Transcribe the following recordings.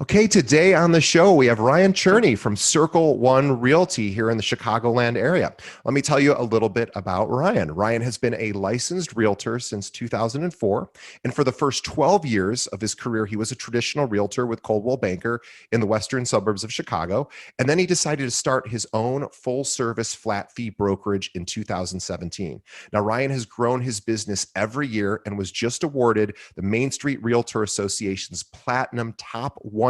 Okay, today on the show, we have Ryan Cherney from Circle One Realty here in the Chicagoland area. Let me tell you a little bit about Ryan. Ryan has been a licensed realtor since 2004, and for the first 12 years of his career, he was a traditional realtor with Coldwell Banker in the western suburbs of Chicago. And then he decided to start his own full-service flat fee brokerage in 2017. Now, Ryan has grown his business every year and was just awarded the Main Street Realtor Association's Platinum Top 1%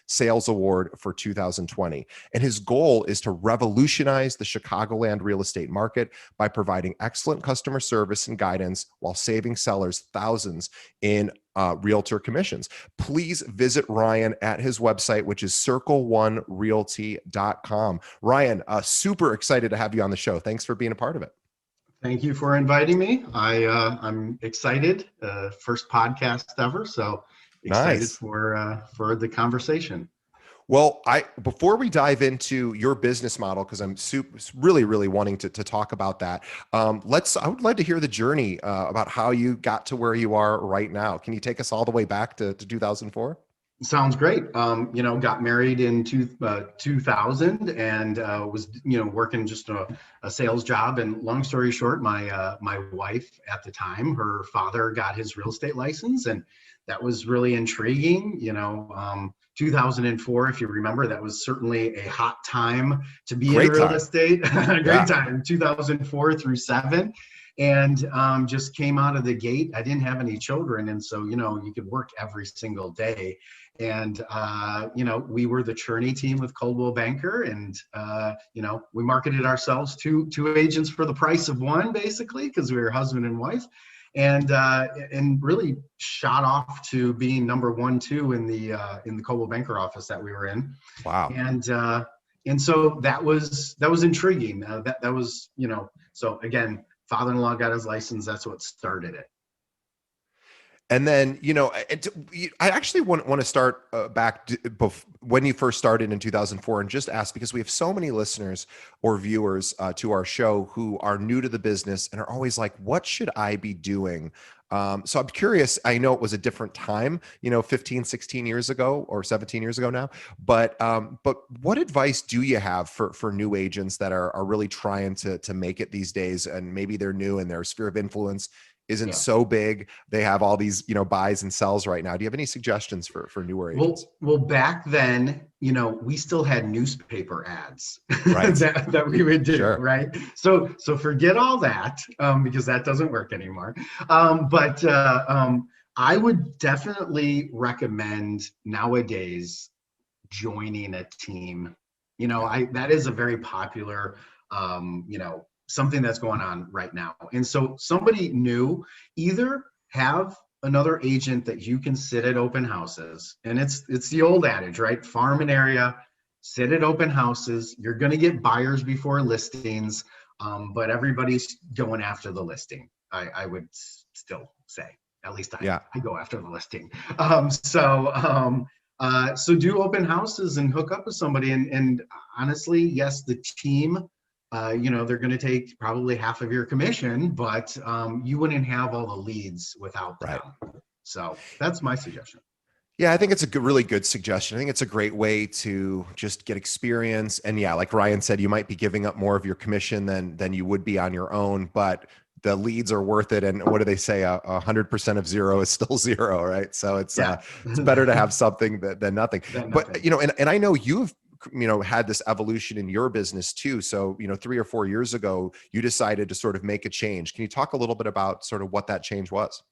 Sales Award for 2020. And his goal is to revolutionize the Chicagoland real estate market by providing excellent customer service and guidance while saving sellers thousands in realtor commissions. Please visit Ryan at his website, which is circle1realty.com. Ryan, super excited to have you on the show. Thanks for being a part of it. Thank you for inviting me. I'm excited. First podcast ever, so excited Nice. for the conversation. Well, before we dive into your business model, because I'm really wanting to talk about that. I would like to hear the journey about how you got to where you are right now. Can you take us all the way back to 2004? Sounds great. Got married in 2000 and was, working just a sales job. And long story short, my wife at the time, her father got his real estate license, and that was really intriguing. 2004, if you remember, that was certainly a hot time to be in real estate. Great time, 2004 through 7. And just came out of the gate. I didn't have any children. And so, you could work every single day. And, we were the Cherney team with Coldwell Banker. And, we marketed ourselves to agents for the price of one, basically, because we were husband and wife. And really shot off to being number 1, 2 in the Coldwell Banker office that we were in. Wow. And so that was intriguing. That was, so again, father-in-law got his license. That's what started it. And then, I actually want to start back when you first started in 2004 and just ask, because we have so many listeners or viewers to our show who are new to the business and are always like, what should I be doing? So I'm curious. I know it was a different time, 15, 16 years ago or 17 years ago now, but what advice do you have for new agents that are really trying to make it these days? And maybe they're new and their sphere of influence isn't so big. They have all these, buys and sells right now. Do you have any suggestions for newer agents? Well, back then, we still had newspaper ads right. that we would do, Sure. right? So forget all that because that doesn't work anymore. But I would definitely recommend nowadays joining a team. That is a very popular, something that's going on right now. And so somebody new, either have another agent that you can sit at open houses. And it's the old adage, right? Farm an area, sit at open houses. You're going to get buyers before listings, but everybody's going after the listing. I would still say, at least I go after the listing. So do open houses and hook up with somebody. And honestly, yes, the team, they're going to take probably half of your commission, but you wouldn't have all the leads without them. So that's my suggestion. Yeah, I think it's a really good suggestion. I think it's a great way to just get experience. And yeah, like Ryan said, you might be giving up more of your commission than you would be on your own, but the leads are worth it. And what do they say? 100% of zero is still zero, right? So it's better to have something than nothing. But and I know you've had this evolution in your business too. So 3 or 4 years ago, you decided to sort of make a change. Can you talk a little bit about sort of what that change was?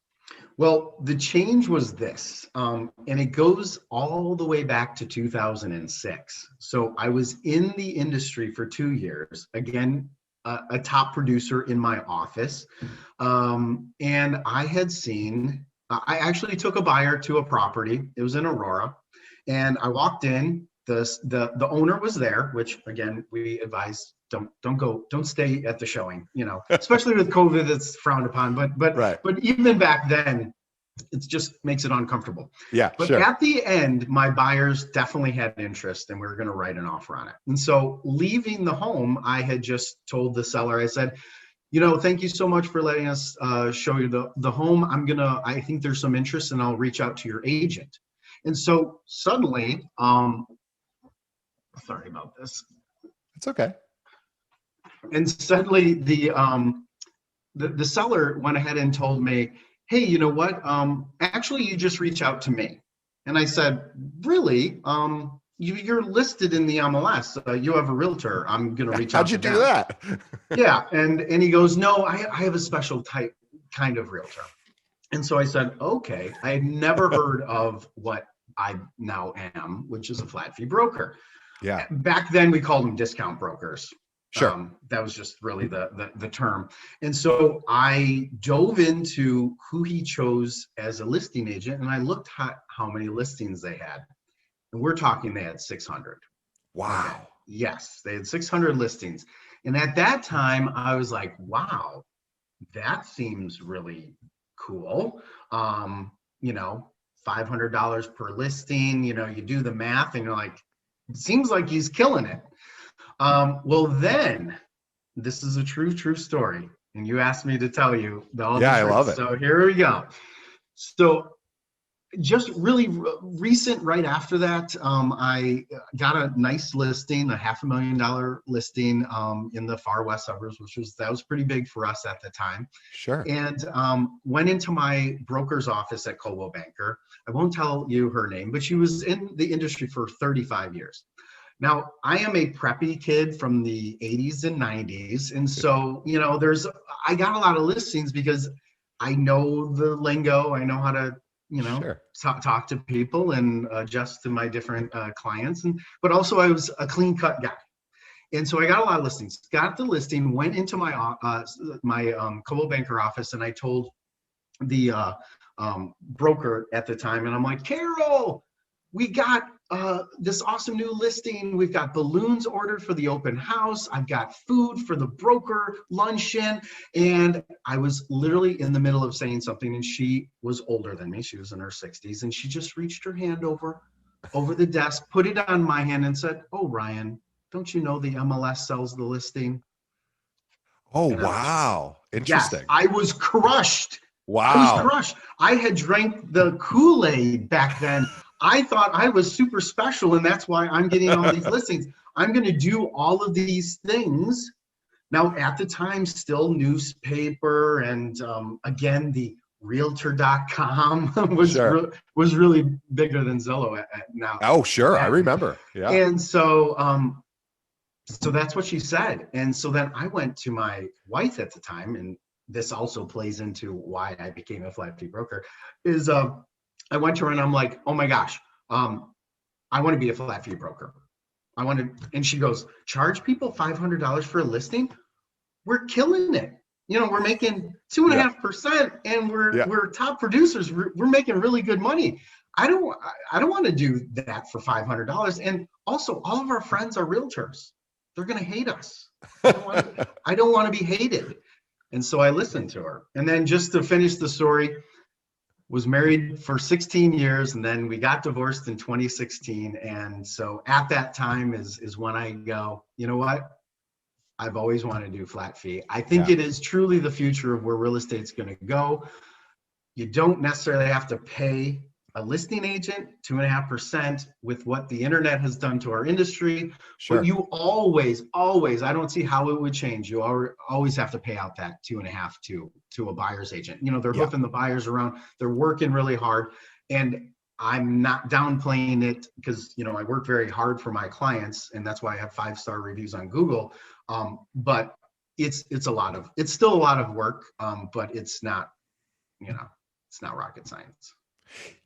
Well, the change was this, and it goes all the way back to 2006. So I was in the industry for 2 years, again, a top producer in my office. And I had seen, I actually took a buyer to a property. It was in Aurora. And I walked in, the owner was there, which again, we advise don't stay at the showing, especially with COVID, it's frowned upon. But even back then, it just makes it uncomfortable. Yeah, but sure. At the end, my buyers definitely had interest and we were going to write an offer on it. And so leaving the home, I had just told the seller, I said, thank you so much for letting us show you the home. I think there's some interest and I'll reach out to your agent. And so suddenly, sorry about this. It's okay. And suddenly the seller went ahead and told me, hey, you know what? Actually, you just reach out to me. And I said, really? You're listed in the MLS. You have a realtor. I'm going to reach out How'd to you them. do that? Yeah. And he goes, no, I have a special kind of realtor. And so I said, okay. I had never heard of what I now am, which is a flat fee broker. Yeah. Back then we called them discount brokers. Sure. That was just really the term. And so I dove into who he chose as a listing agent, and I looked at how many listings they had. And we're talking they had 600. Wow. Okay. Yes, they had 600 listings. And at that time, I was like, wow, that seems really cool. You know, $500 per listing, you know, you do the math and you're like, it seems like he's killing it. Well, then this is a true story. And you asked me to tell you all Yeah, the I truth. love it. So here we go. So just really recent, right after that, I got a nice listing, a $500,000 listing in the far west suburbs, that was pretty big for us at the time. Sure. And went into my broker's office at Coldwell Banker. I won't tell you her name, but she was in the industry for 35 years. Now, I am a preppy kid from the 80s and 90s. And so, you know, I got a lot of listings because I know the lingo. I know how to, you know, Sure. talk to people and adjust to my different clients. But also I was a clean cut guy. And so I got a lot of listings, got the listing, went into my Coldwell Banker office, and I told the broker at the time, and I'm like, Carol, we got this awesome new listing. We've got balloons ordered for the open house. I've got food for the broker luncheon. And I was literally in the middle of saying something, and she was older than me. She was in her 60s, and she just reached her hand over the desk, put it on my hand, and said, oh, Ryan, don't you know the MLS sells the listing? Oh, And wow. yes, Interesting. I was crushed. Wow. I was crushed. I had drank the Kool-Aid back then. I thought I was super special, and that's why I'm getting all these listings. I'm going to do all of these things. Now, at the time, still newspaper, and again, the Realtor.com was Sure. was really bigger than Zillow now. Oh, sure. I remember. Yeah. And so so that's what she said. And so then I went to my wife at the time, and this also plays into why I became a flat fee broker, is I went to her and I'm like, oh my gosh, I want to be a flat fee broker. And she goes, charge people $500 for a listing? We're killing it. You know, we're making 2.5%, and we're top producers. We're making really good money. I don't want to do that for $500. And also, all of our friends are realtors. They're going to hate us. I don't want to be hated. And so I listened to her. And then, just to finish the story, was married for 16 years, and then we got divorced in 2016. And so at that time is when I go, you know what? I've always wanted to do flat fee. I think it is truly the future of where real estate's going to go. You don't necessarily have to pay a listing agent 2.5% with what the internet has done to our industry. Sure. But you always, I don't see how it would change. You always have to pay out that 2.5 to a buyer's agent. You know, they're hoofing the buyers around. They're working really hard. And I'm not downplaying it, because, you know, I work very hard for my clients, and that's why I have 5-star reviews on Google. But it's still a lot of work, but it's not, you know, it's not rocket science.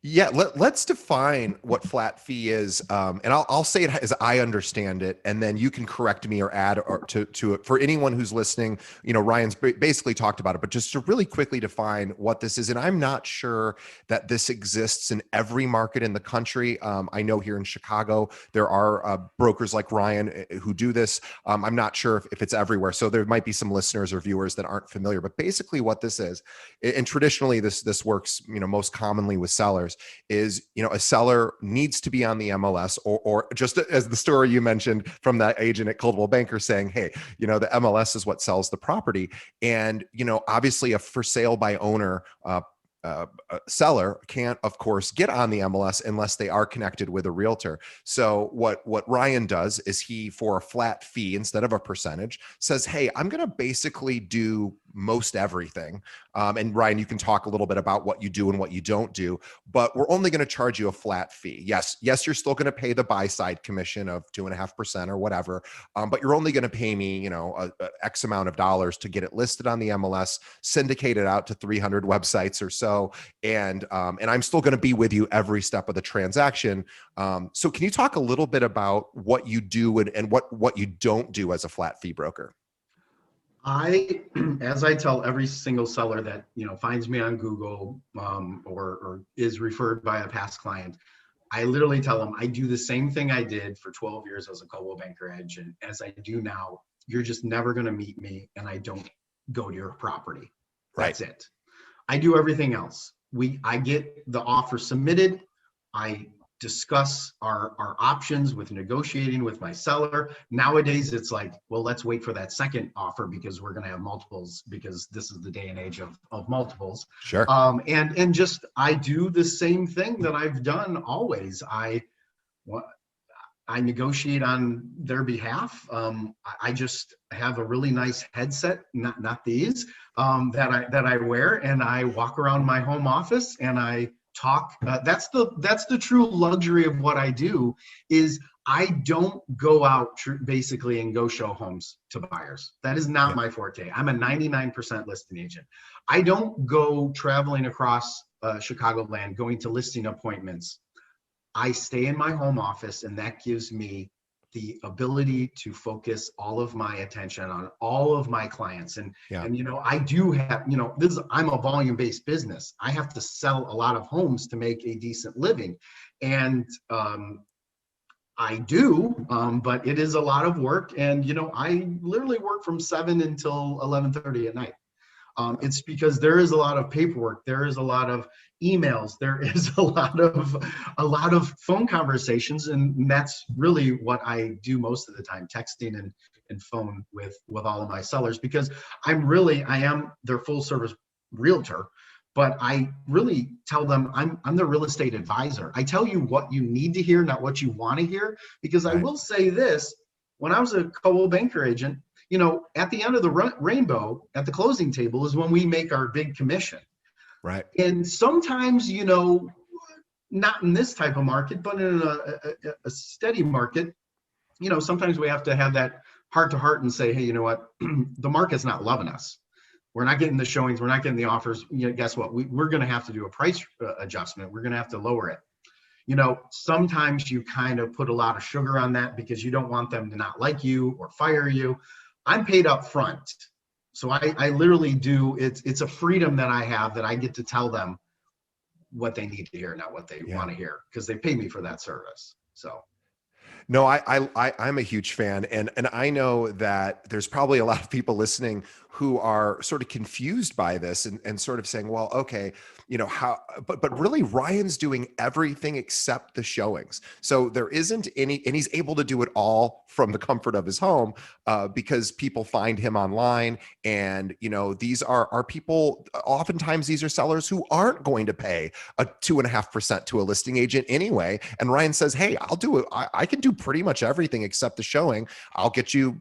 Yeah, let's define what flat fee is, and I'll say it as I understand it, and then you can correct me or add to it for anyone who's listening. You know, Ryan's basically talked about it, but just to really quickly define what this is. And I'm not sure that this exists in every market in the country. I know here in Chicago there are brokers like Ryan who do this. I'm not sure if it's everywhere, so there might be some listeners or viewers that aren't familiar. But basically, what this is, and traditionally this works, you know, most commonly with sellers, is, you know, a seller needs to be on the MLS, or just as the story you mentioned from that agent at Coldwell Banker saying, hey, you know, the MLS is what sells the property. And, you know, obviously a for sale by owner seller can't, of course, get on the MLS unless they are connected with a realtor. So what Ryan does is he, for a flat fee instead of a percentage, says, hey, I'm going to basically do most everything. And Ryan, you can talk a little bit about what you do and what you don't do, but we're only going to charge you a flat fee. Yes, you're still going to pay the buy side commission of 2.5% or whatever, but you're only going to pay me, a X amount of dollars to get it listed on the MLS, syndicate it out to 300 websites or so, and I'm still going to be with you every step of the transaction. So can you talk a little bit about what you do and what you don't do as a flat fee broker? As I tell every single seller that finds me on Google or is referred by a past client, I literally tell them I do the same thing I did for 12 years as a Coldwell Banker agent as I do now. You're just never going to meet me, and I don't go to your property. That's it. I do everything else. I get the offer submitted. I discuss our options with negotiating with my seller. Nowadays, it's like, well, let's wait for that second offer because we're going to have multiples, because this is the day and age of multiples. Sure. And just, I do the same thing that I've done always. I negotiate on their behalf. I just have a really nice headset, not these, that I wear, and I walk around my home office and I talk. That's the true luxury of what I do, is I don't go out basically and go show homes to buyers. That is not my forte. I'm a 99% listing agent. I don't go traveling across Chicagoland, going to listing appointments. I stay in my home office, and that gives me the ability to focus all of my attention on all of my clients. And I do have, I'm a volume-based business. I have to sell a lot of homes to make a decent living. And I do, but it is a lot of work. And, I literally work from 7 until 11:30 at night. It's because there is a lot of paperwork, there is a lot of emails, there is a lot of phone conversations, and that's really what I do most of the time, texting and phone with all of my sellers, because I am their full service realtor, but I really tell them I'm their real estate advisor. I tell you what you need to hear, not what you want to hear, because I will say this: when I was a Coldwell Banker agent, at the end of the rainbow, at the closing table, is when we make our big commission. Right. And sometimes, not in this type of market, but in a steady market, sometimes we have to have that heart to heart and say, hey, you know what? The market's not loving us. We're not getting the showings. We're not getting the offers. Guess what? We're going to have to do a price adjustment. We're going to have to lower it. Sometimes you kind of put a lot of sugar on that because you don't want them to not like you or fire you. I'm paid up front. So I literally do, it's a freedom that I have, that I get to tell them what they need to hear, not what they want to hear, because they pay me for that service. So. No, I'm a huge fan. And I know that there's probably a lot of people listening who are sort of confused by this and sort of saying, well, okay, but really Ryan's doing everything except the showings. So there isn't any, and he's able to do it all from the comfort of his home because people find him online. And, these are people, oftentimes these are sellers who aren't going to pay a 2.5% to a listing agent anyway. And Ryan says, hey, I'll do it. I can do pretty much everything except the showing. I'll get you,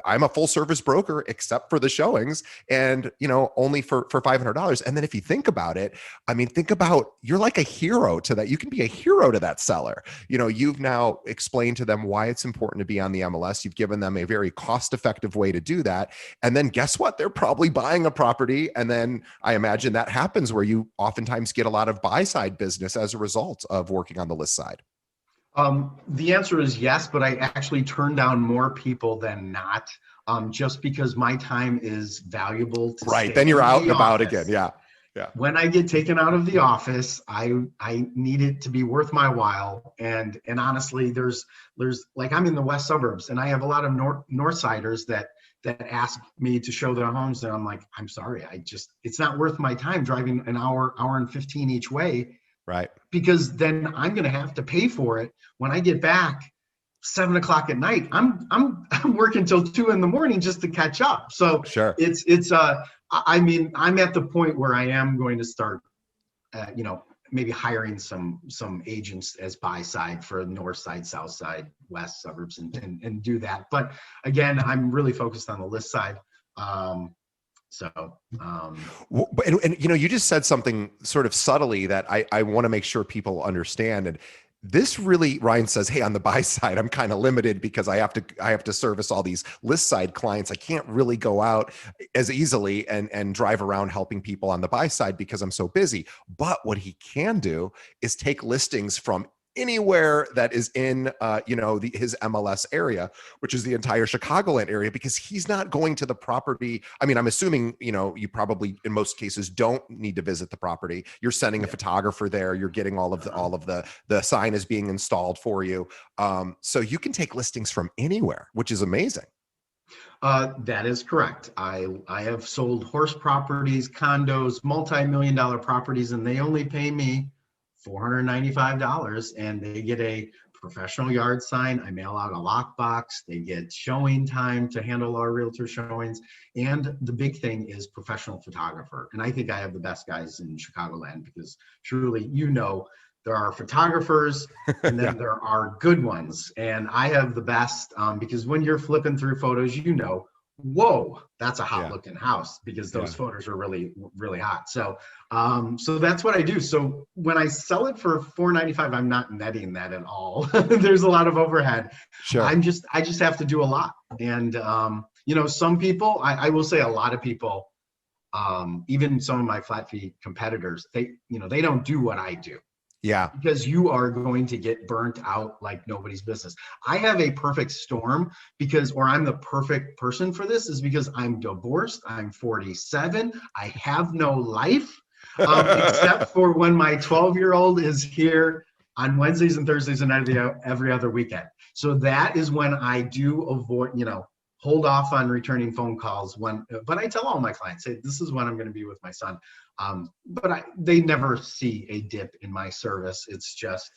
I'm a full service broker except for the showings, and, only for $500. And then if you think about it, think about, you're like a hero to that. You can be a hero to that seller. You've now explained to them why it's important to be on the MLS. You've given them a very cost-effective way to do that. And then guess what? They're probably buying a property. And then I imagine that happens where you oftentimes get a lot of buy-side business as a result of working on the list side. The answer is yes, but I actually turn down more people than not, just because my time is valuable to right. Then you're out and about office. Again. Yeah. Yeah. When I get taken out of the office, I need it to be worth my while. And honestly, there's like, I'm in the west suburbs, and I have a lot of Northsiders that ask me to show their homes, and I'm like, I'm sorry, it's not worth my time driving an hour and 15 each way. Right. Because then I'm going to have to pay for it when I get back 7 o'clock at night. I'm working till 2 a.m. just to catch up. So sure. I'm at the point where I am going to start maybe hiring some agents as buy side for north side, south side, west suburbs, and do that. But again, I'm really focused on the list side. And you just said something sort of subtly that I want to make sure people understand. And this really, Ryan says, hey, on the buy side, I'm kind of limited because I have to service all these list side clients. I can't really go out as easily and drive around helping people on the buy side because I'm so busy. But what he can do is take listings from anywhere that is in his MLS area, which is the entire Chicagoland area, because he's not going to the property. I mean, I'm assuming you probably in most cases don't need to visit the property. You're sending a photographer there. You're getting all of the sign is being installed for you, so you can take listings from anywhere, which is amazing. That is correct. I have sold horse properties, condos, multi-million-dollar properties, and they only pay me $495, and they get a professional yard sign. I mail out a lockbox. They get showing time to handle our realtor showings. And the big thing is professional photographer. And I think I have the best guys in Chicagoland, because truly, there are photographers and then there are good ones. And I have the best, because when you're flipping through photos, whoa, that's a hot looking house, because those photos are really, really hot. So, so that's what I do. So when I sell it for $495, I'm not netting that at all. There's a lot of overhead. Sure. I just have to do a lot. And, some people, I will say a lot of people, even some of my flat fee competitors, they don't do what I do. Yeah. Because you are going to get burnt out like nobody's business. I have a perfect storm or I'm the perfect person for this, is because I'm divorced. I'm 47. I have no life, except for when my 12-year-old is here on Wednesdays and Thursdays and every other weekend. So that is when I do avoid, hold off on returning phone calls but I tell all my clients, hey, this is when I'm going to be with my son. But they never see a dip in my service. It's just,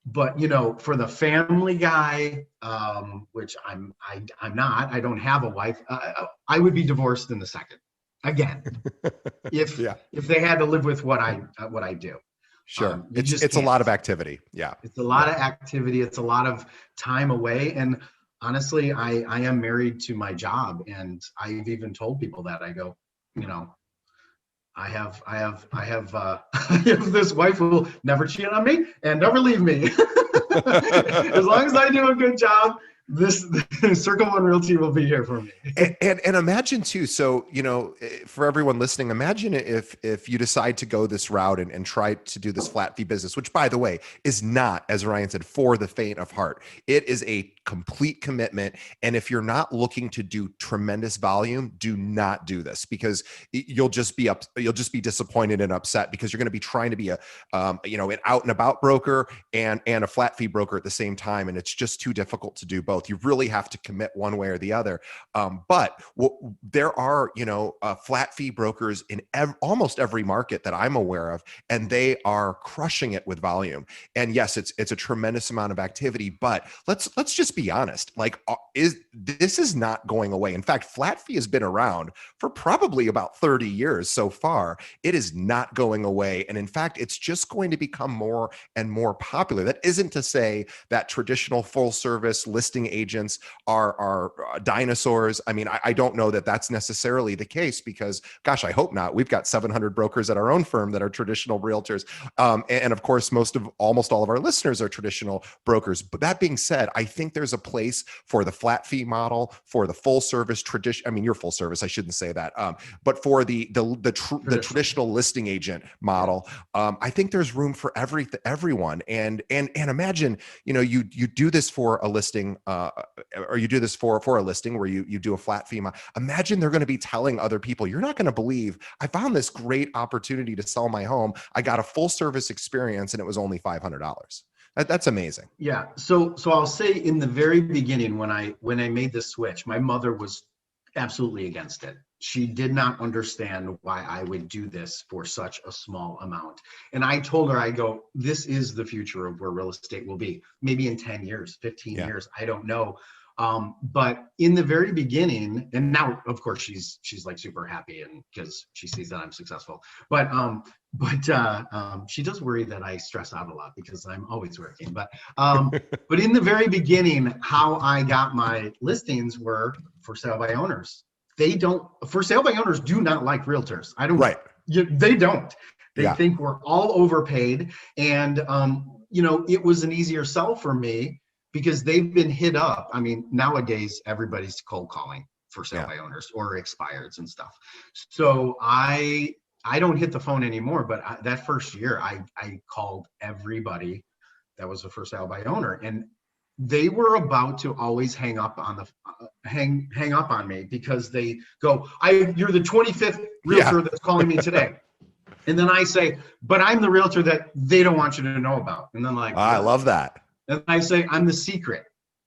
but for the family guy, which I'm not, I don't have a wife. I would be divorced in a second again, if they had to live with what I do. Sure. It's a lot of activity. Yeah. It's a lot of activity. It's a lot of time away. And honestly, I am married to my job, and I've even told people that. I go, I have this wife who will never cheat on me and never leave me. As long as I do a good job, this Circle One Realty will be here for me. And imagine too, so for everyone listening, imagine if you decide to go this route and try to do this flat fee business, which, by the way, is not, as Ryan said, for the faint of heart. It is a complete commitment. And if you're not looking to do tremendous volume, do not do this, because you'll just be disappointed and upset, because you're going to be trying to be an out and about broker and a flat fee broker at the same time. And it's just too difficult to do both. You really have to commit one way or the other. But there are, flat fee brokers in almost every market that I'm aware of, and they are crushing it with volume. And yes, it's a tremendous amount of activity, but let's just be honest. Like, this is not going away. In fact, flat fee has been around for probably about 30 years so far. It is not going away. And in fact, it's just going to become more and more popular. That isn't to say that traditional full service listing agents are dinosaurs. I mean, I don't know that that's necessarily the case, because, gosh, I hope not. We've got 700 brokers at our own firm that are traditional realtors. And of course, almost all of our listeners are traditional brokers. But that being said, I think there's a place for the flat fee model, for the full service tradition. I mean, you're full service. I shouldn't say that. But for the traditional listing agent model, I think there's room for everyone. And imagine, you do this for a listing, or you do this for a listing where you do a flat fee. Imagine they're going to be telling other people, you're not going to believe, I found this great opportunity to sell my home. I got a full service experience and it was only $500. That's amazing. Yeah. So I'll say, in the very beginning, when I made the switch, my mother was absolutely against it. She did not understand why I would do this for such a small amount. And I told her, I go, this is the future of where real estate will be. Maybe in 10 years, 15 years, I don't know. But in the very beginning, and now of course she's like super happy, and because she sees that I'm successful. But she does worry that I stress out a lot because I'm always working. But in the very beginning, how I got my listings were for sale by owners. For sale by owners do not like realtors. Right. They don't. They Yeah. think we're all overpaid. And, it was an easier sell for me because they've been hit up. I mean, nowadays, everybody's cold calling for sale by owners or expireds and stuff. So I don't hit the phone anymore, but that first year I called everybody that was a for sale by owner, and they were about to always hang up on me because they go, you're the 25th realtor that's calling me today. And then I say, but I'm the realtor that they don't want you to know about. And then I love that. And I say, I'm the secret.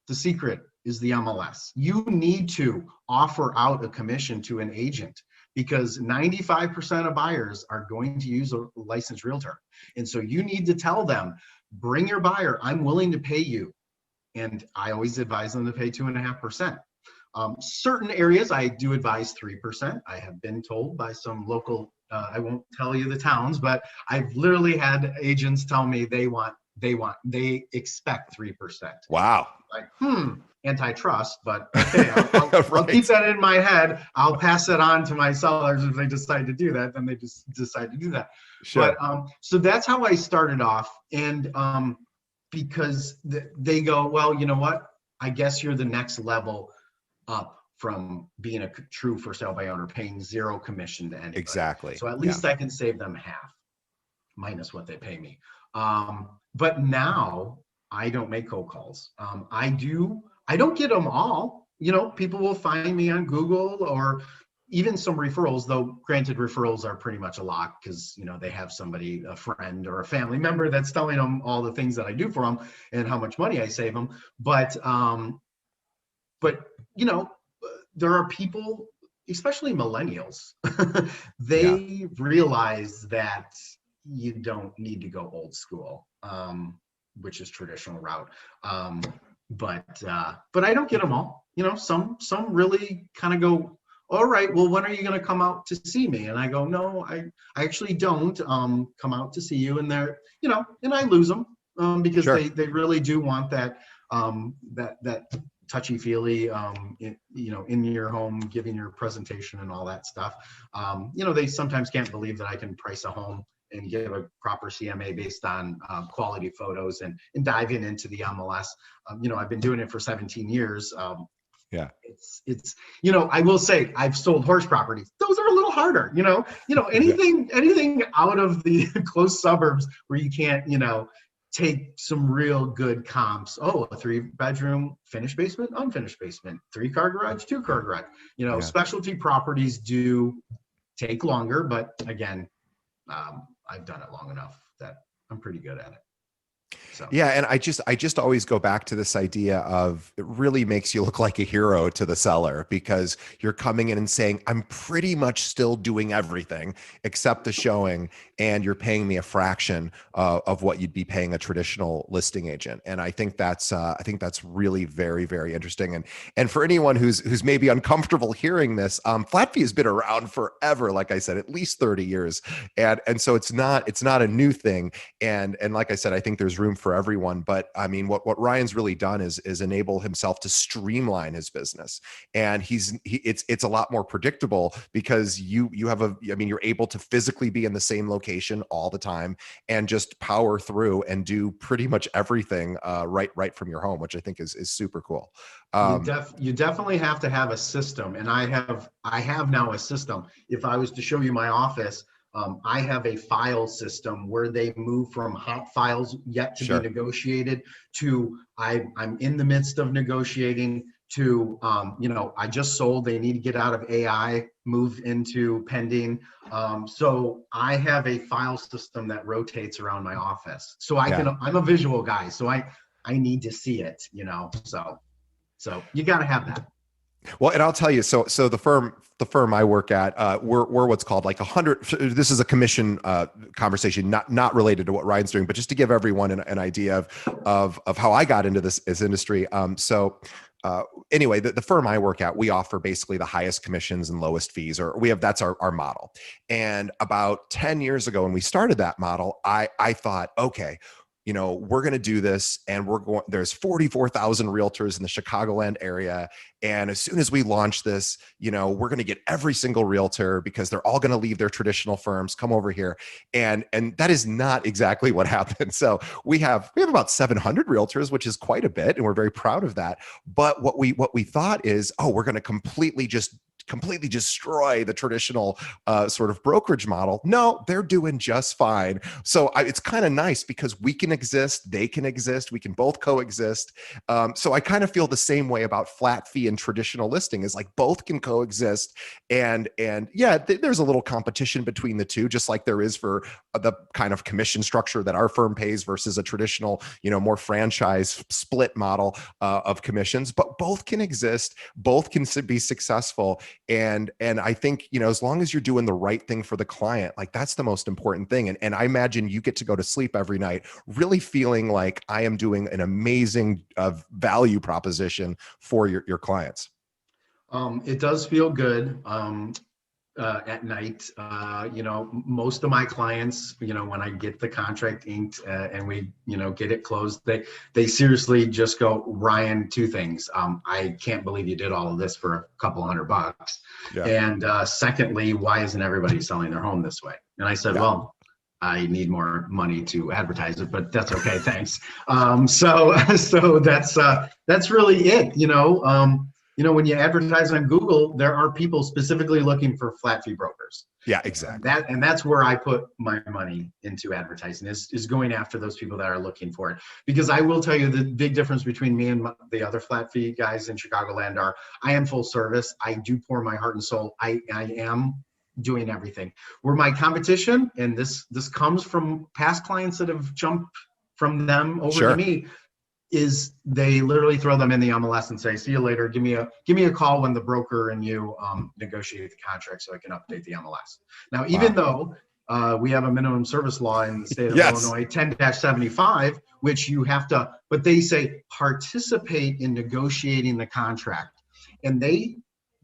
The secret is the MLS. You need to offer out a commission to an agent because 95% of buyers are going to use a licensed realtor. And so you need to tell them, bring your buyer, I'm willing to pay you. And I always advise them to pay 2.5%. Certain areas I do advise 3%. I have been told by some local, I won't tell you the towns, but I've literally had agents tell me they expect 3%. Wow. Like, antitrust, but okay, I'll keep that in my head. I'll pass that on to my sellers. If they decide to do that, then they just decide to do that. Sure. But so that's how I started off. And because they go, well, you know what? I guess you're the next level up from being a true for sale by owner, paying zero commission to anybody. Exactly. So at least I can save them half, minus what they pay me. But now I don't make cold calls. I don't get them all. People will find me on Google or even some referrals, though granted referrals are pretty much a lock because, they have somebody, a friend or a family member that's telling them all the things that I do for them and how much money I save them. But there are people, especially millennials, they realize that you don't need to go old school, which is traditional route. But I don't get them all. Some really kind of go, all right, well, when are you going to come out to see me? And I go, no, I actually don't come out to see you. And they're, and I lose them because they really do want that that touchy-feely, in your home, giving your presentation and all that stuff. They sometimes can't believe that I can price a home and give a proper CMA based on quality photos and diving into the MLS. I've been doing it for 17 years. It's I will say I've sold horse properties. Those are a little harder, anything out of the close suburbs where you can't, take some real good comps. Oh, a 3-bedroom, finished basement, unfinished basement, 3-car garage, 2-car garage. Specialty properties do take longer, but again, I've done it long enough that I'm pretty good at it. So. Yeah. And I just always go back to this idea of it really makes you look like a hero to the seller because you're coming in and saying, I'm pretty much still doing everything except the showing, and you're paying me a fraction of what you'd be paying a traditional listing agent. And I think that's really very, very interesting. And for anyone who's maybe uncomfortable hearing this, flat fee has been around forever, like I said, at least 30 years. And so it's not a new thing. And like I said, I think there's room for everyone. But I mean, what Ryan's really done is enable himself to streamline his business. And it's a lot more predictable because you're able to physically be in the same location all the time and just power through and do pretty much everything right from your home, which I think is super cool. You definitely have to have a system. And I have now a system. If I was to show you my office, I have a file system where they move from hot files yet to be negotiated to I'm in the midst of negotiating to, I just sold, they need to get out of AI, move into pending. So I have a file system that rotates around my office. So I'm a visual guy, so I need to see it, so you got to have that. Well, and I'll tell you, so the firm I work at, we're what's called like 100. This is a commission conversation, not related to what Ryan's doing, but just to give everyone an idea of how I got into this industry. So Anyway, the firm I work at, we offer basically the highest commissions and lowest fees, or that's our model. And about 10 years ago, when we started that model, I thought, okay, we're going to do this, and there's 44,000 realtors in the Chicagoland area. And as soon as we launch this, we're going to get every single realtor, because they're all going to leave their traditional firms, come over here. And that is not exactly what happened. So we have about 700 realtors, which is quite a bit, and we're very proud of that. But what we thought is, oh, we're going to completely destroy the traditional sort of brokerage model. No, they're doing just fine. So it's kind of nice, because we can exist, they can exist, we can both coexist. So I kind of feel the same way about flat fee and traditional listing, is like both can coexist. And yeah, there's a little competition between the two, just like there is for the kind of commission structure that our firm pays versus a traditional, more franchise split model of commissions. But both can exist, both can be successful. And I think, as long as you're doing the right thing for the client, like that's the most important thing. And I imagine you get to go to sleep every night really feeling like I am doing an amazing value proposition for your clients. It does feel good. At night. Most of my clients, when I get the contract inked and we, get it closed, they seriously just go, Ryan, two things. I can't believe you did all of this for a couple $100. Yeah. And secondly, why isn't everybody selling their home this way? And I said, well, I need more money to advertise it, but that's okay. Thanks. So that's really it. When you advertise on Google, there are people specifically looking for flat fee brokers. Yeah, exactly. That's where I put my money into advertising, is going after those people that are looking for it. Because I will tell you, the big difference between me and the other flat fee guys in Chicagoland are, I am full service. I do pour my heart and soul. I am doing everything. Where my competition, and this comes from past clients that have jumped from them over to me, is they literally throw them in the MLS and say, see you later. Give me a call when the broker and you negotiate the contract so I can update the MLS. Now, even though we have a minimum service law in the state of Illinois, 10-75, which you have to, but they say participate in negotiating the contract. And they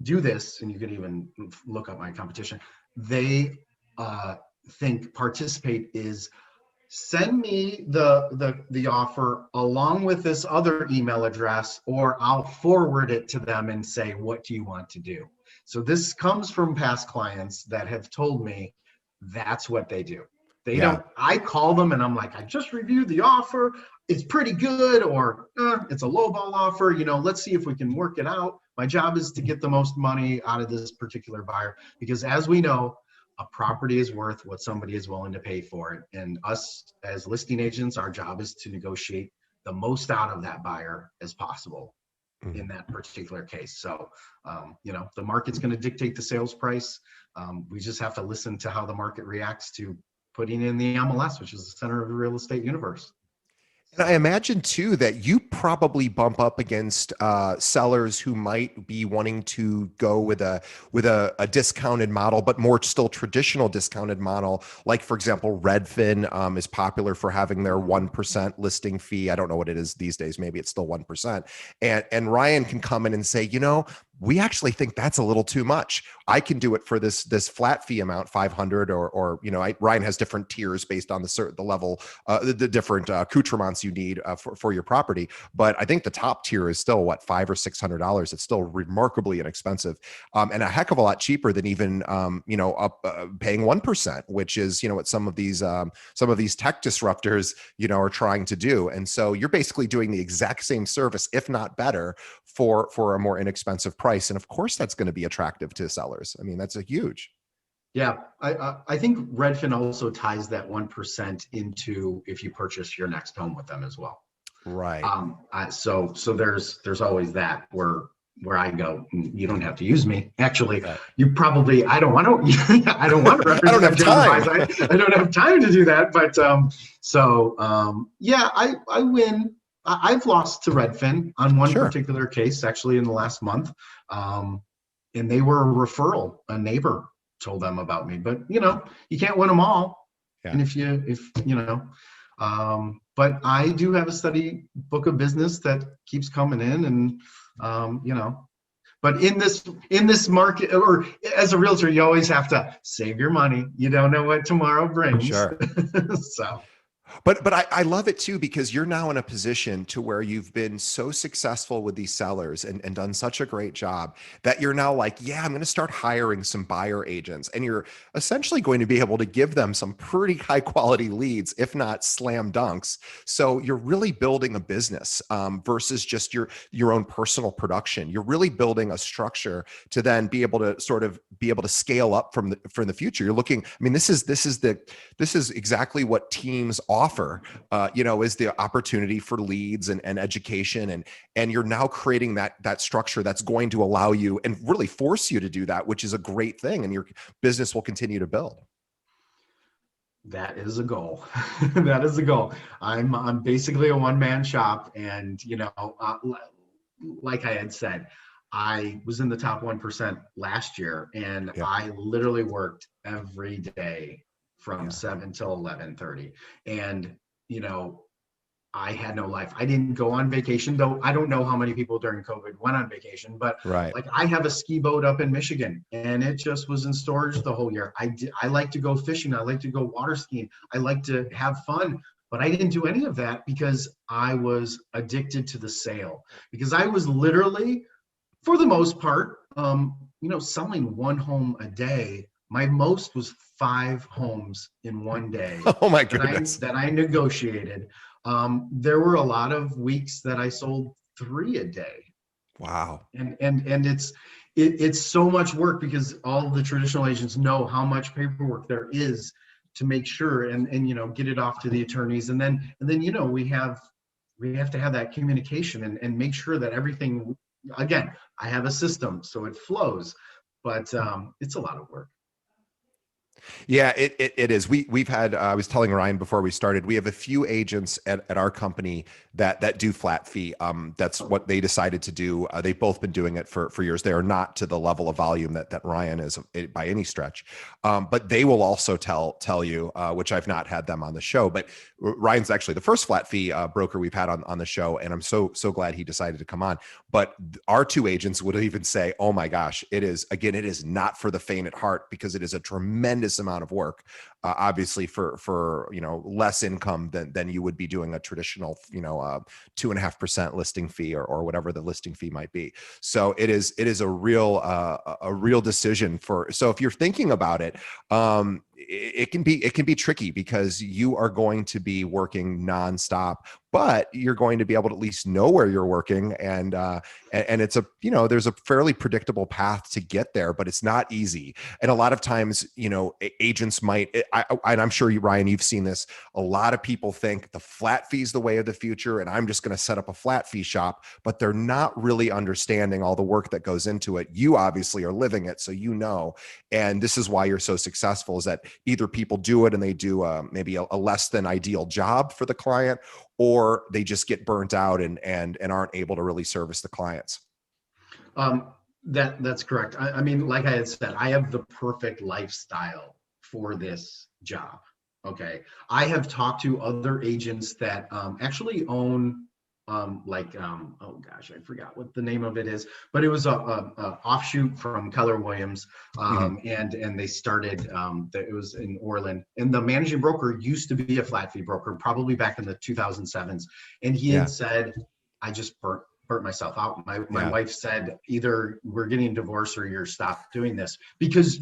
do this, and you can even look up my competition. They think participate is, send me the offer along with this other email address, or I'll forward it to them and say, what do you want to do? So this comes from past clients that have told me that's what they do. They don't, I call them and I'm like, I just reviewed the offer. It's pretty good, or it's a lowball offer. Let's see if we can work it out. My job is to get the most money out of this particular buyer, because as we know, a property is worth what somebody is willing to pay for it. And us as listing agents, our job is to negotiate the most out of that buyer as possible in that particular case. So, the market's going to dictate the sales price. We just have to listen to how the market reacts to putting in the MLS, which is the center of the real estate universe. And I imagine too that you probably bump up against sellers who might be wanting to go with a discounted model, but more still traditional discounted model. Like, for example, Redfin is popular for having their 1% listing fee. I don't know what it is these days. Maybe it's still 1%. And Ryan can come in and say, we actually think that's a little too much. I can do it for this flat fee amount, 500, or Ryan has different tiers based on the level, the different accoutrements you need for your property. But I think the top tier is still $500 or $600. It's still remarkably inexpensive, and a heck of a lot cheaper than even paying 1%, which is what some of these tech disruptors are trying to do. And so you're basically doing the exact same service, if not better, for a more inexpensive price. And of course, that's going to be attractive to sellers. I mean, that's a huge. Yeah, I think Redfin also ties that 1% into if you purchase your next home with them as well. Right. So there's always that where I go, you don't have to use me. Actually, you probably, I don't want to, I don't want to represent. I don't have time. I don't have time to do that. But yeah, I win. I've lost to Redfin on one particular case, actually in the last month. And they were a referral. A neighbor told them about me, but you can't win them all. Yeah. And but I do have a steady book of business that keeps coming in, and You know, but in this market, or as a realtor, you always have to save your money. You don't know what tomorrow For brings. sure. So But I love it too, because you're now in a position to where you've been so successful with these sellers and done such a great job that you're now like, yeah, I'm going to start hiring some buyer agents. And you're essentially going to be able to give them some pretty high quality leads, if not slam dunks. So you're really building a business versus just your own personal production. You're really building a structure to then be able to sort of be able to scale up from the future. You're looking, I mean, this is exactly what teams offer, is the opportunity for leads and education. And you're now creating that structure that's going to allow you and really force you to do that, which is a great thing. And your business will continue to build. that is a goal. That is a goal. I'm basically a one-man shop, and like I had said, I was in the top 1% last year, and Yeah. I literally worked every day from Yeah. 7 till 11:30. And, you know, I had no life. I didn't go on vacation, though. I don't know how many people during COVID went on vacation, but Right. like I have a ski boat up in Michigan, and it just was in storage the whole year. I like to go fishing. I like to go water skiing. I like to have fun, but I didn't do any of that because I was addicted to the sale. Because I was literally, for the most part, selling one home a day. My most was 5 homes in one day Oh my that I goodness. that I negotiated. There were a lot of weeks that I sold 3 a day, Wow. and it's so much work because all the traditional agents know how much paperwork there is to make sure and get it off to the attorneys, and then we have to have that communication and make sure that everything, again, I have a system so it flows, but it's a lot of work. Yeah, it is. We've had. I was telling Ryan before we started. We have a few agents at our company that do flat fee. That's what they decided to do. They've both been doing it for years. They are not to the level of volume that Ryan is by any stretch, but they will also tell you, which I've not had them on the show. But Ryan's actually the first flat fee broker we've had on the show, and I'm so glad he decided to come on. But our two agents would even say, "Oh my gosh, it is not for the faint at heart because it is a tremendous amount of work, obviously for less income than you would be doing a traditional 2.5% listing fee or whatever the listing fee might be. So it is a real decision for. So if you're thinking about it, it can be tricky because you are going to be working nonstop, but you're going to be able to at least know where you're working, and it's there's a fairly predictable path to get there, but it's not easy. And a lot of times, agents might, and I'm sure you, Ryan, you've seen this. A lot of people think the flat fee is the way of the future, and I'm just going to set up a flat fee shop, but they're not really understanding all the work that goes into it. You obviously are living it, so and this is why you're so successful, is that either people do it and they do maybe a less than ideal job for the client, or they just get burnt out and aren't able to really service the clients. That's correct. I mean, like I had said, I have the perfect lifestyle for this job. Okay. I have talked to other agents that actually own oh gosh, I forgot what the name of it is, but it was a offshoot from Keller Williams, Mhm. and they started, it was in Orland, and the managing broker used to be a flat fee broker, probably back in the 2007s, and he Yeah. had said, I just burnt myself out. My Yeah. wife said, either we're getting divorced or you're stop doing this, because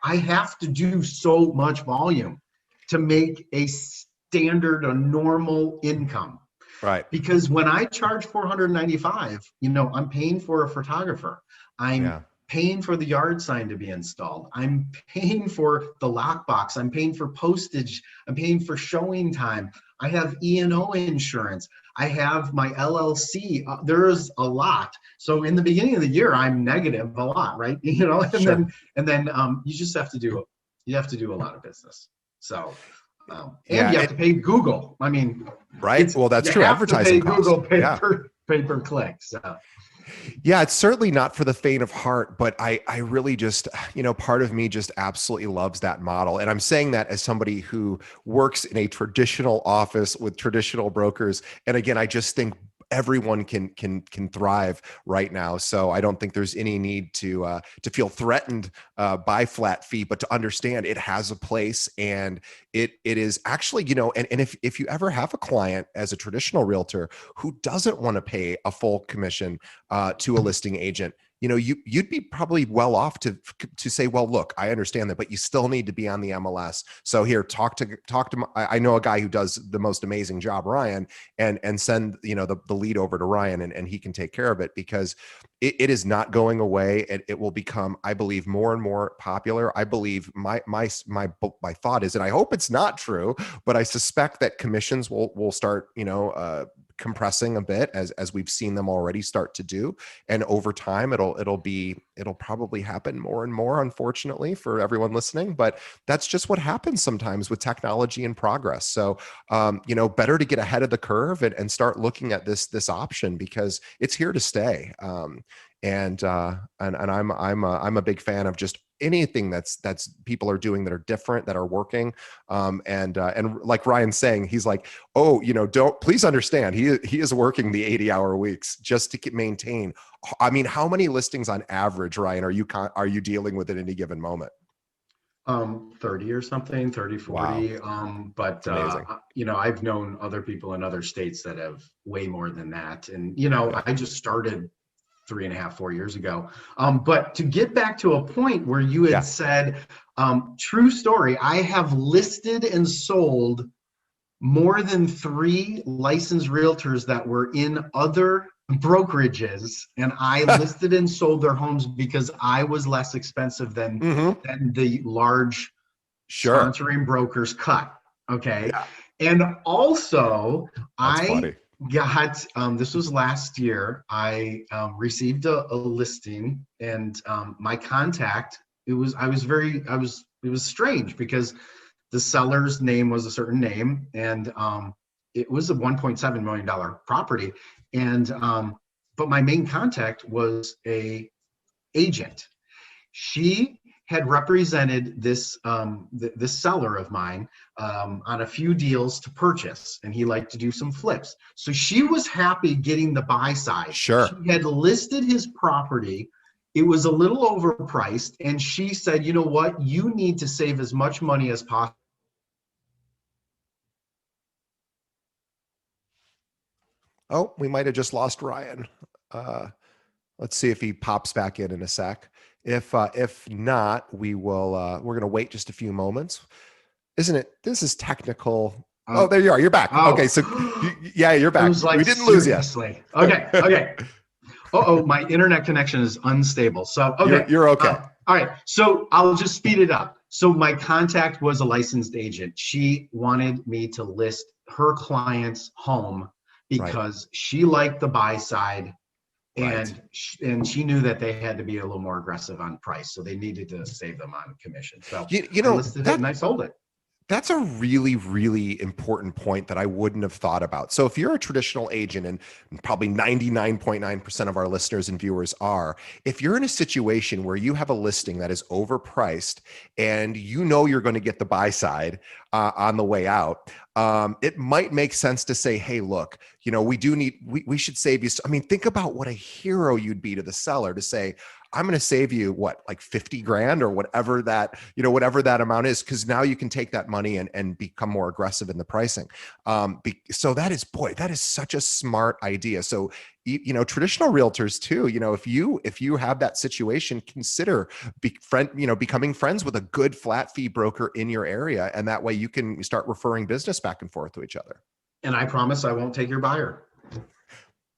I have to do so much volume to make a standard, a normal income. Right. Because when I charge 495, I'm paying for a photographer. I'm Yeah. paying for the yard sign to be installed. I'm paying for the lockbox. I'm paying for postage. I'm paying for showing time. I have E&O insurance. I have my LLC. There is a lot. So in the beginning of the year, I'm negative a lot, right? Sure. And then you just have to do a lot of business. So and Yeah. you have to pay Google. I mean, Right. Well, that's you true. have to Advertising pay costs. Google pay Yeah. per click. So Yeah, it's certainly not for the faint of heart, but I really just, part of me just absolutely loves that model. And I'm saying that as somebody who works in a traditional office with traditional brokers. And again, I just think everyone can thrive right now. So I don't think there's any need to feel threatened by flat fee, but to understand it has a place, and it is actually, and if you ever have a client as a traditional realtor who doesn't want to pay a full commission to a listing agent, you'd be probably well off to say, well, look, I understand that, but you still need to be on the MLS. So here, talk to I know a guy who does the most amazing job, Ryan, and send the lead over to Ryan, and he can take care of it, because it is not going away, and it will become, I believe, more and more popular. I believe my thought is, and I hope it's not true, but I suspect that commissions will start compressing a bit, as we've seen them already start to do, and over time it'll probably happen more and more, unfortunately, for everyone listening. But that's just what happens sometimes with technology and progress. So better to get ahead of the curve and start looking at this option, because it's here to stay. And I'm a big fan of just anything that's people are doing that are different, that are working. And like Ryan's saying, he's like, oh, please understand, he is working the 80-hour weeks just to maintain. I mean, how many listings on average, Ryan, are you dealing with at any given moment? 30 or something, 30, 40. Wow. But Amazing. I've known other people in other states that have way more than that. And, I just started 3.5, 4 years ago. But to get back to a point where you had said, true story, I have listed and sold more than 3 licensed realtors that were in other brokerages, and I listed and sold their homes because I was less expensive than the large sponsoring brokers cut. Okay. Yeah. And also That's I funny. got this was last year, I received a listing, and my contact, it was strange because the seller's name was a certain name, and it was a $1.7 million property, and but my main contact was a agent. She had represented this this seller of mine on a few deals to purchase, and he liked to do some flips. So she was happy getting the buy side. Sure. She had listed his property. It was a little overpriced, and she said, you know what, you need to save as much money as possible. Oh, we might have just lost Ryan. Let's see if he pops back in a sec. If not, we're going to wait just a few moments. Isn't it? This is technical. Oh, there you are. You're back. Oh. Okay. So yeah, you're back. I was like, we didn't lose you. Okay. Oh, my internet connection is unstable. So, okay. You're okay. All right. So I'll just speed it up. So my contact was a licensed agent. She wanted me to list her client's home because she liked the buy side, and she knew that they had to be a little more aggressive on price. So they needed to save them on commission. So I listed it and I sold it. That's a really, really important point that I wouldn't have thought about. So if you're a traditional agent, and probably 99.9% of our listeners and viewers are, if you're in a situation where you have a listing that is overpriced and you're going to get the buy side on the way out, it might make sense to say, hey, look, we should save you. I mean, think about what a hero you'd be to the seller to say, I'm going to save you like 50 grand or whatever that, whatever that amount is. Cause now you can take that money and become more aggressive in the pricing. So that is such a smart idea. So, traditional realtors too, if you have that situation, consider becoming friends with a good flat fee broker in your area. And that way you can start referring business back and forth to each other. And I promise I won't take your buyer.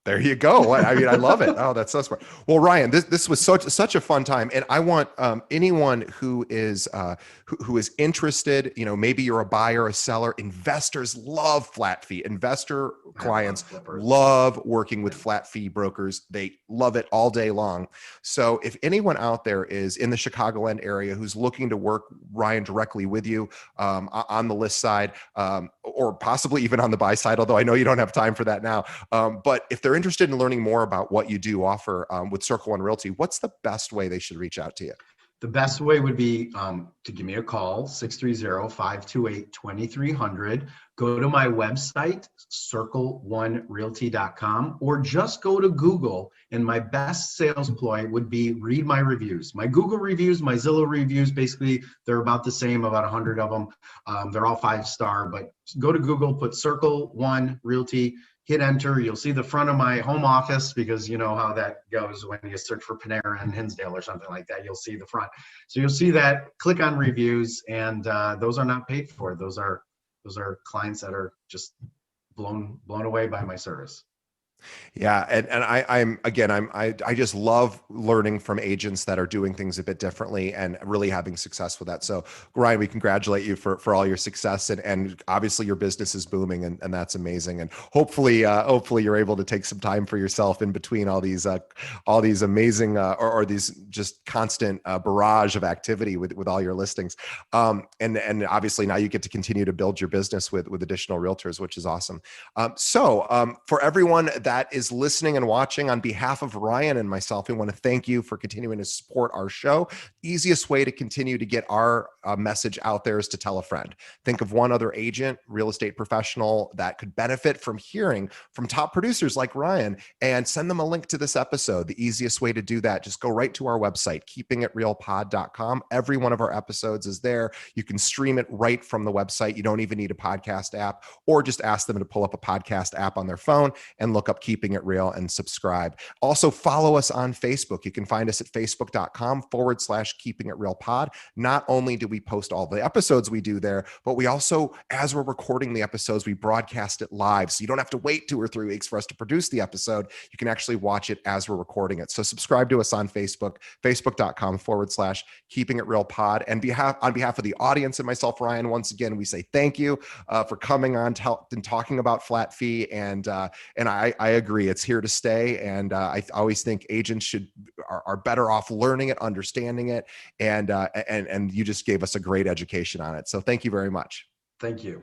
There you go. I mean, I love it. Oh, that's so smart. Well, Ryan, this was such a fun time, and I want anyone who is interested. Maybe you're a buyer, a seller. Investors love flat fee. Investor clients love working with flat fee brokers. They love it all day long. So, if anyone out there is in the Chicagoland area who's looking to work Ryan directly with you on the list side, or possibly even on the buy side, although I know you don't have time for that now, but if they're interested in learning more about what you do offer with Circle One Realty, what's the best way they should reach out to you? The best way would be to give me a call, 630-528-2300. go to my website, circle1realty.com, or just go to Google, and my best sales ploy would be read my reviews. My Google reviews, my Zillow reviews, basically, they're about the same, about 100 of them. They're all 5-star, but go to Google, put Circle One Realty, hit enter. You'll see the front of my home office, because you know how that goes when you search for Panera in Hinsdale or something like that. You'll see the front. So you'll see that, click on reviews, and those are not paid for. Those are clients that are just blown away by my service. Yeah, and I just love learning from agents that are doing things a bit differently and really having success with that. So Ryan, we congratulate you for all your success, and obviously your business is booming, and that's amazing. And hopefully you're able to take some time for yourself in between all these amazing or these just constant barrage of activity with all your listings. And obviously now you get to continue to build your business with additional realtors, which is awesome. So for everyone that is listening and watching, on behalf of Ryan and myself, we want to thank you for continuing to support our show. Easiest way to continue to get our message out there is to tell a friend. Think of one other agent, real estate professional that could benefit from hearing from top producers like Ryan, and send them a link to this episode. The easiest way to do that, just go right to our website, keepingitrealpod.com. Every one of our episodes is there. You can stream it right from the website. You don't even need a podcast app, or just ask them to pull up a podcast app on their phone and look up Keeping It Real and subscribe. Also, follow us on Facebook. You can find us at facebook.com/Keeping It Real Pod. Not only do we post all the episodes we do there, but we also, as we're recording the episodes, we broadcast it live. So you don't have to wait 2 or 3 weeks for us to produce the episode. You can actually watch it as we're recording it. So subscribe to us on Facebook, facebook.com/Keeping It Real Pod. And on behalf of the audience and myself, Ryan, once again, we say thank you for coming on and talking about flat fee. And I agree, it's here to stay. And I always think agents are better off learning it, understanding it, and you just gave us a great education on it. So thank you very much. Thank you.